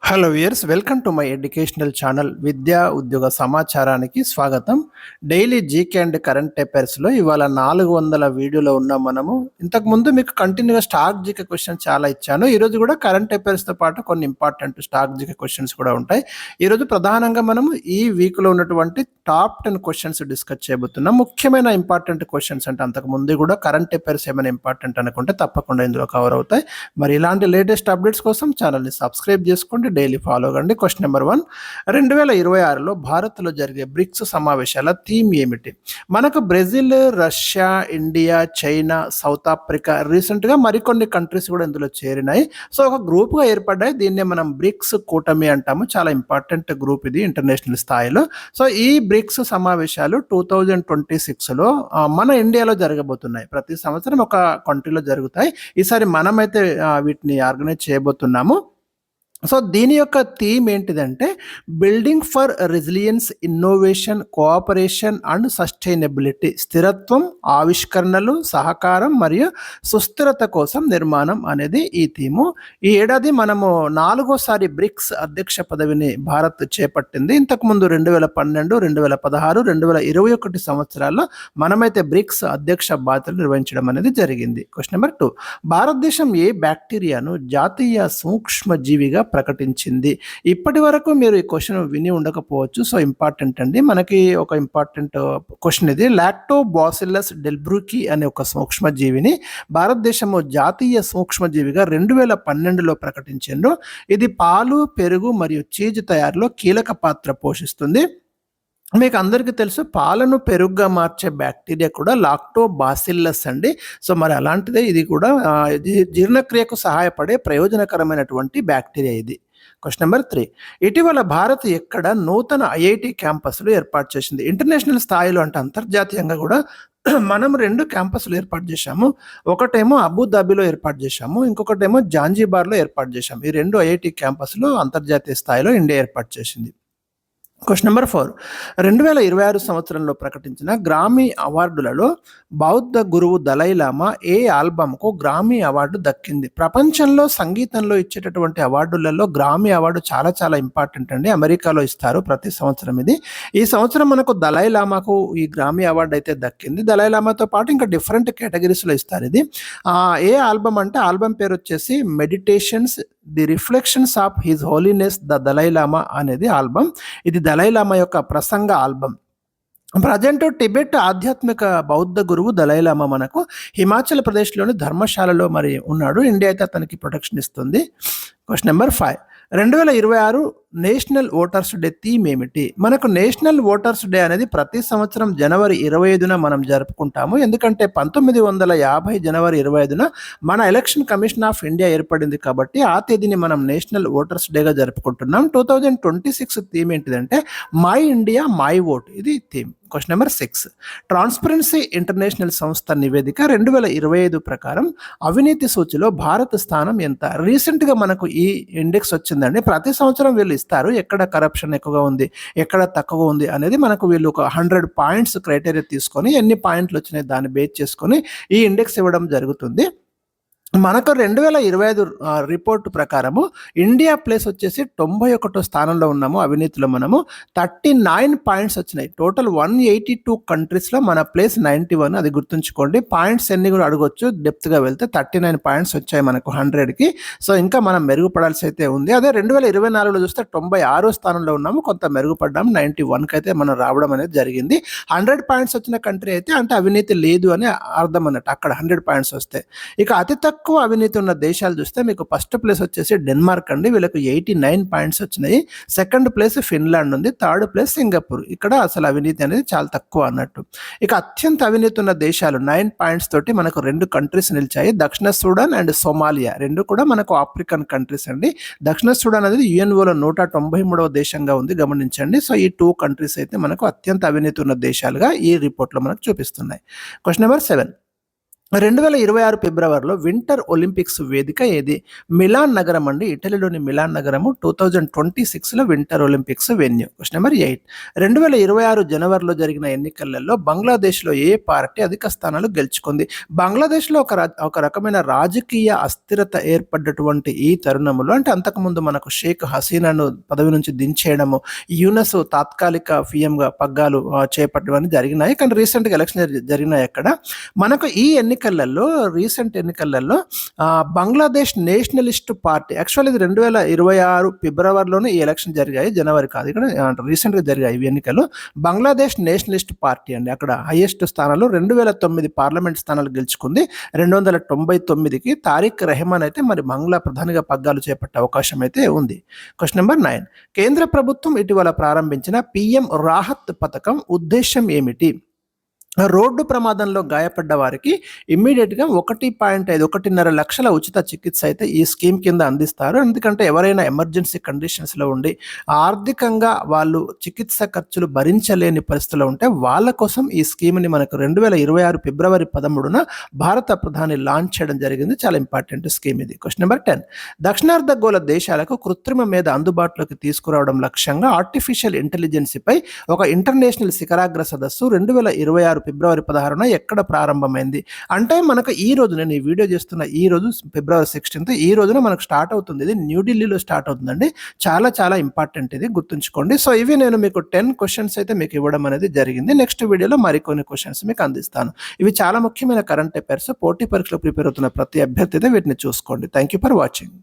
Hello viewers welcome to my educational channel విద్యా ఉద్యోగ సమాచారానికి స్వాగతం. డైలీ జీకే అండ్ కరెంట్ అఫైర్స్లో ఇవాళ 400 వీడియోలో ఉన్నాం మనము. ఇంతకుముందు మీకు కంటిన్యూగా స్టాక్ జీకే క్వశ్చన్ చాలా ఇచ్చాను. ఈరోజు కూడా కరెంట్ అఫైర్స్తో పాటు కొన్ని ఇంపార్టెంట్ స్టాక్ జీకే క్వశ్చన్స్ కూడా ఉంటాయి. ఈరోజు ప్రధానంగా మనము ఈ వీక్లో ఉన్నటువంటి టాప్ 10 క్వశ్చన్స్ డిస్కస్ చేయబోతున్నాం. ముఖ్యమైన ఇంపార్టెంట్ క్వశ్చన్స్ అంటే అంతకుముందు కూడా కరెంట్ అఫైర్స్ ఏమైనా ఇంపార్టెంట్ అనుకుంటే తప్పకుండా ఇందులో కవర్ అవుతాయి. మరి ఇలాంటి లేటెస్ట్ అప్డేట్స్ కోసం ఛానల్ని సబ్స్క్రైబ్ చేసుకోండి, డైలీ ఫాలో కండి. క్వశ్చన్ నెంబర్ 1, 2026లో భారత్లో జరిగే బ్రిక్స్ సమావేశాల థీమ్ ఏమిటి? మనకు Brazil, Russia, India, China, south Africa, రీసెంట్గా మరికొన్ని కంట్రీస్ కూడా ఇందులో చేరినాయి. సో ఒక గ్రూప్గా ఏర్పడ్డాయి. దీన్నే మనం బ్రిక్స్ కూటమి అంటాము. చాలా ఇంపార్టెంట్ గ్రూప్ ఇది ఇంటర్నేషనల్ స్థాయిలో. సో ఈ బ్రిక్స్ సమావేశాలు 2026లో మన ఇండియాలో జరగబోతున్నాయి. ప్రతి సంవత్సరం ఒక కంట్రీలో జరుగుతాయి. ఈసారి మనమైతే వీటిని ఆర్గనైజ్ చేయబోతున్నాము. సో దీని యొక్క థీమ్ ఏంటిదంటే building for resilience, innovation, cooperation and sustainability. స్థిరత్వం, ఆవిష్కరణలు, సహకారం మరియు సుస్థిరత కోసం నిర్మాణం అనేది ఈ థీము. ఈ ఏడాది మనము 4వసారి బ్రిక్స్ అధ్యక్ష పదవిని భారత్ చేపట్టింది. ఇంతకుముందు 2012, 2016, 2021 సంవత్సరాల్లో మనమైతే బ్రిక్స్ అధ్యక్ష బాధ్యతలు నిర్వహించడం అనేది జరిగింది. క్వశ్చన్ నెంబర్ 2, భారతదేశం ఏ బ్యాక్టీరియాను జాతీయ సూక్ష్మజీవిగా ప్రకటించింది? ఇప్పటి వరకు మీరు ఈ క్వశ్చన్ విని ఉండకపోవచ్చు. సో ఇంపార్టెంట్ అండి, మనకి ఒక ఇంపార్టెంట్ క్వశ్చన్ ఇది. లాక్టోబాసిల్లస్ డెల్బ్రూకి అనే ఒక సూక్ష్మజీవిని భారతదేశము జాతీయ సూక్ష్మజీవిగా 2012లో ప్రకటించారు. ఇది పాలు, పెరుగు మరియు చీజ్ తయారీలో కీలక పాత్ర పోషిస్తుంది. మీకు అందరికీ తెలుసు, పాలను పెరుగుగా మార్చే బ్యాక్టీరియా కూడా లాక్టోబాసిల్లస్ అండి. సో మరి అలాంటిదే ఇది కూడా జీర్ణక్రియకు సహాయపడే ప్రయోజనకరమైనటువంటి బ్యాక్టీరియా ఇది. క్వశ్చన్ నెంబర్ 3, ఇటీవల భారత్ ఎక్కడ నూతన ఐఐటి క్యాంపస్లు ఏర్పాటు చేసింది? ఇంటర్నేషనల్ స్థాయిలో అంటే అంతర్జాతీయంగా కూడా మనం 2 క్యాంపస్లు ఏర్పాటు చేశాము. ఒకటేమో అబుదాబిలో ఏర్పాటు చేశాము, ఇంకొకటేమో జాంజిబార్లో ఏర్పాటు చేశాము. ఈ 2 ఐఐటి క్యాంపస్లు అంతర్జాతీయ స్థాయిలో ఇండియా ఏర్పాటు చేసింది. క్వశ్చన్ నెంబర్ 4, 2026 సంవత్సరంలో ప్రకటించిన గ్రామీ అవార్డులలో బౌద్ధ గురువు దలైలామా ఏ ఆల్బమ్కు గ్రామీ అవార్డు దక్కింది? ప్రపంచంలో సంగీతంలో ఇచ్చేటటువంటి అవార్డులలో గ్రామీ అవార్డు చాలా చాలా ఇంపార్టెంట్ అండి. అమెరికాలో ఇస్తారు ప్రతి సంవత్సరం ఇది. ఈ సంవత్సరం మనకు దలైలామాకు ఈ గ్రామీ అవార్డు అయితే దక్కింది. దలైలామాతో పాటు ఇంకా డిఫరెంట్ కేటగిరీస్లో ఇస్తారు ఇది. ఏ ఆల్బమ్ అంటే ఆల్బమ్ పేరు వచ్చేసి meditations the reflections of his holiness the Dalai Lama అనేది ఆల్బమ్. ఇది దలైలామా యొక్క ప్రసంగ ఆల్బమ్. ప్రజెంట్ టిబెట్ ఆధ్యాత్మిక బౌద్ధ గురువు దలైలామా మనకు హిమాచల్ ప్రదేశ్లోని ధర్మశాలలో మరి ఉన్నాడు. ఇండియా అయితే అతనికి ప్రొటెక్షన్ ఇస్తుంది. Question number 5, 2026 national voters day theme ఏమిటి? మనకు నేషనల్ ఓటర్స్ డే అనేది ప్రతి సంవత్సరం జనవరి 25న మనం జరుపుకుంటాము. ఎందుకంటే 1950 జనవరి 25న మన ఎలక్షన్ కమిషన్ ఆఫ్ ఇండియా ఏర్పడింది కాబట్టి ఆ తేదీని మనం నేషనల్ ఓటర్స్ డేగా జరుపుకుంటున్నాం. 2026 థీమ్ ఏంటిదంటే మై ఇండియా మై ఓట్, ఇది theme. Question number 6, transparency international సంస్థ నివేదిక 2025 ప్రకారం అవినీతి సూచిలో భారత్ స్థానం ఎంత? రీసెంట్గా మనకు ఈ ఇండెక్స్ వచ్చిందండి. ప్రతి సంవత్సరం వీళ్ళు ఇస్తారు ఎక్కడ కరప్షన్ ఎక్కువగా ఉంది, ఎక్కడ తక్కువ ఉంది అనేది. మనకు వీళ్ళు ఒక 100 పాయింట్స్ క్రైటీరియా తీసుకొని ఎన్ని పాయింట్లు వచ్చినాయి దాన్ని బేస్ చేసుకొని ఈ ఇండెక్స్ ఇవ్వడం జరుగుతుంది. మనకు 2025 రిపోర్టు ప్రకారము ఇండియా ప్లేస్ వచ్చేసి 91వ స్థానంలో ఉన్నాము. అవినీతిలో మనము 39 పాయింట్స్ వచ్చినాయి. టోటల్ 182 కంట్రీస్లో మన ప్లేస్ 91. అది గుర్తుంచుకోండి. పాయింట్స్ ఎన్ని కూడా అడగొచ్చు డెప్త్గా వెళ్తే. 39 పాయింట్స్ వచ్చాయి మనకు 100కి. సో ఇంకా మనం మెరుగుపడాల్సి అయితే ఉంది. అదే 2024లో చూస్తే 96వ స్థానంలో ఉన్నాము. కొంత మెరుగుపడ్డాము. 91కి అయితే మనం రావడం అనేది జరిగింది. 100 పాయింట్స్ వచ్చిన కంట్రీ అయితే అంటే అవినీతి లేదు అని అర్థం అన్నట్టు అక్కడ 100 పాయింట్స్ వస్తే. ఇక అతి తక్కువ అవినీతి ఉన్న దేశాలు చూస్తే మీకు ఫస్ట్ ప్లేస్ వచ్చేసి డెన్మార్క్ అండి. వీళ్ళకు 89 పాయింట్స్ వచ్చినాయి. సెకండ్ ప్లేస్ ఫిన్లాండ్ ఉంది. Third place Singapore. ఇక్కడ అసలు అవినీతి అనేది చాలా తక్కువ అన్నట్టు. ఇక అత్యంత అవినీతి ఉన్న దేశాలు 9 పాయింట్స్ తోటి మనకు 2 కంట్రీస్ నిలిచాయి. దక్షిణ సూడాన్ అండ్ సోమాలియా 2 కూడా మనకు ఆఫ్రికన్ కంట్రీస్ అండి. దక్షిణ సూడాన్ అనేది యుఎన్ఓలో 193వ దేశంగా ఉంది, గమనించండి. సో ఈ 2 కంట్రీస్ అయితే మనకు అత్యంత అవినీతి ఉన్న దేశాలుగా ఈ రిపోర్ట్లో మనకు చూపిస్తున్నాయి. క్వశ్చన్ నెంబర్ 7, 2026 ఫిబ్రవరిలో వింటర్ ఒలింపిక్స్ వేదిక ఏది? మిలాన్ నగరం అండి. ఇటలీలోని మిలాన్ నగరము 2026లో winter olympics venue. Question number 8. 2026 జనవరిలో జరిగిన ఎన్నికలలో బంగ్లాదేశ్లో ఏ పార్టీ అధిక స్థానాలు గెలుచుకుంది? బంగ్లాదేశ్లో ఒక రకమైన రాజకీయ అస్థిరత ఏర్పడ్డటువంటి ఈ తరుణంలో, అంటే అంతకుముందు మనకు షేక్ హసీనాను పదవి నుంచి దించేయడము, యూనస్ తాత్కాలిక పిఎంగా పగ్గాలు చేపట్టడం జరిగినాయి. కానీ రీసెంట్గా ఎలక్షన్ జరిగినాయి. అక్కడ మనకు ఈ రీసెంట్ ఎన్నికలలో బంగ్లాదేశ్ నేషనలిస్ట్ పార్టీ, యాక్చువల్ ఇది 2026 ఫిబ్రవరిలోనే ఈ ఎలక్షన్ జరిగాయి, జనవరి కాదు, ఇక్కడ రీసెంట్గా జరిగాయి ఈ ఎన్నికలు. బంగ్లాదేశ్ నేషనలిస్ట్ పార్టీ అండి అక్కడ హైయెస్ట్ స్థానాలు 2009 పార్లమెంట్ స్థానాలు గెలుచుకుంది. 299కి తారిక్ రెహమాన్ అయితే మరి బంగ్లా ప్రధానిగా పగ్గాలు చేపట్టే అవకాశం అయితే ఉంది. Question number 9. కేంద్ర ప్రభుత్వం ఇటీవల ప్రారంభించిన పిఎం రాహత్ పథకం ఉద్దేశం ఏమిటి? రోడ్డు ప్రమాదంలో గాయపడ్డ వారికి ఇమ్మీడియట్గా 1.5 లక్షల ఉచిత చికిత్స అయితే ఈ స్కీమ్ కింద అందిస్తారు. ఎందుకంటే ఎవరైనా ఎమర్జెన్సీ కండిషన్స్లో ఉండి ఆర్థికంగా వాళ్ళు చికిత్స ఖర్చులు భరించలేని పరిస్థితిలో ఉంటే వాళ్ళ కోసం ఈ స్కీమ్ని మనకు 2026 ఫిబ్రవరి 13న భారత ప్రధాని లాంచ్ చేయడం జరిగింది. చాలా ఇంపార్టెంట్ స్కీమ్ ఇది. Question number 10. దక్షిణార్ధగోళ దేశాలకు కృత్రిమ మేధ అందుబాటులోకి తీసుకురావడం లక్ష్యంగా ఆర్టిఫిషియల్ ఇంటెలిజెన్సీపై ఒక ఇంటర్నేషనల్ శిఖరాగ్ర సదస్సు 2026 ఫిబ్రవరి 16న ఎక్కడ ప్రారంభమైంది? అంటే మనకు ఈ రోజు, నేను ఈ వీడియో చేస్తున్న ఈ రోజు ఫిబ్రవరి 16th, ఈ రోజున మనకు స్టార్ట్ అవుతుంది. ఇది న్యూఢిల్లీలో స్టార్ట్ అవుతుందండి. చాలా చాలా ఇంపార్టెంట్, ఇది గుర్తుంచుకోండి. సో ఇవి నేను మీకు 10 క్వశ్చన్స్ అయితే మీకు ఇవ్వడం అనేది జరిగింది. నెక్స్ట్ వీడియోలో మరికొన్ని క్వశ్చన్స్ మీకు అందిస్తాను. ఇవి చాలా ముఖ్యమైన కరెంట్ అఫైర్స్. పోటీ పరీక్షలు ప్రిపేర్ అవుతున్న ప్రతి అభ్యర్థి అయితే వీటిని చూసుకోండి. Thank you for watching.